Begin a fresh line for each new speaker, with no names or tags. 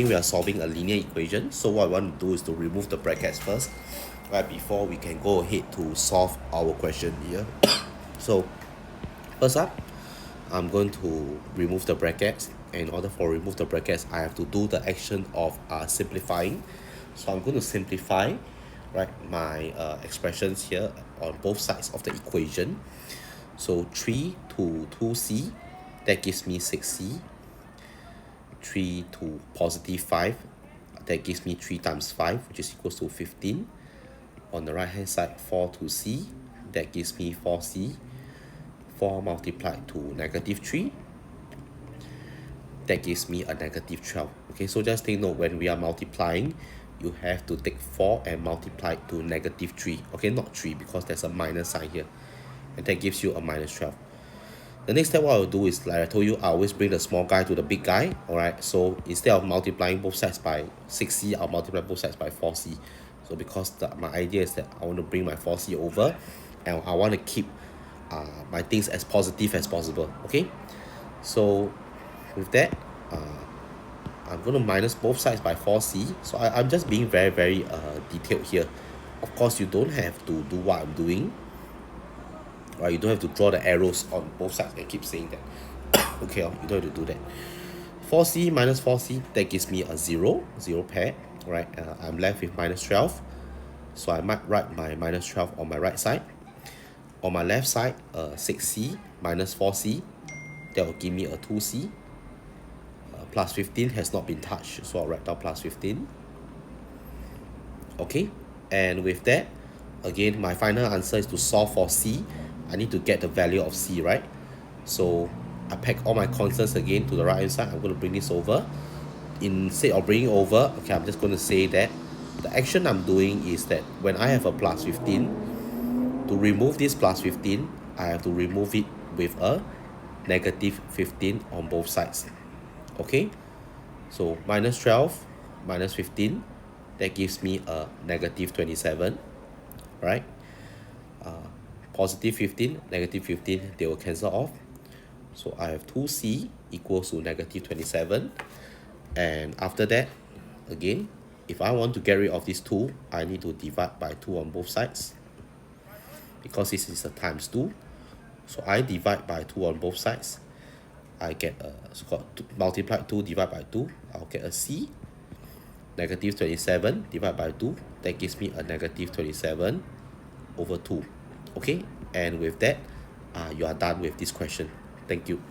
We are solving a linear equation, so what I want to do is to remove the brackets first, right, before we can go ahead to solve our question here. So first up, I'm going to remove the brackets. In order for remove the brackets, I have to do the action of simplifying. So I'm going to simplify, right, my expressions here on both sides of the equation. So 3 to 2c, that gives me 6c. 3 to positive 5, that gives me 3 times 5, which is equals to 15. On the right hand side, 4 to c, that gives me 4c. 4 multiplied to negative 3, that gives me a negative 12. Okay, so just take note, when we are multiplying, you have to take 4 and multiply it to negative 3. Okay, not 3, because there's a minus sign here, and that gives you a minus 12. The next step, what I'll do is, like I told you, I always bring the small guy to the big guy. Alright, so instead of multiplying both sides by 6c, I'll multiply both sides by 4c. So because my idea is that I want to bring my 4c over, and I want to keep my things as positive as possible. Okay, so with that, I'm going to minus both sides by 4c. So I'm just being very detailed here. Of course, you don't have to do what I'm doing. Right, you don't have to draw the arrows on both sides and keep saying that. Okay, you don't have to do that. 4c minus 4c, that gives me a 0 pair. Right, I'm left with minus 12. So I might write my minus 12 on my right side. On my left side, 6c minus 4c, that will give me a 2c. Plus 15 has not been touched, so I'll write down plus 15. Okay, and with that, again, my final answer is to solve for c. I need to get the value of c, right? So I pack all my constants again to the right hand side. I'm going to bring this over. Instead of bringing over, okay, I'm just going to say that the action I'm doing is that when I have a plus 15, to remove this plus 15, I have to remove it with a negative 15 on both sides. Okay, so minus 12 minus 15, that gives me a negative 27, right? Positive 15, negative 15, they will cancel off. So I have 2c equals to negative 27. And after that, again, if I want to get rid of this 2, I need to divide by 2 on both sides, because this is a times 2. So I divide by 2 on both sides. I get a, so called multiply 2 divided by 2, I'll get a c. Negative 27 divided by 2, that gives me a negative 27 over 2. Okay, and with that, you are done with this question. Thank you.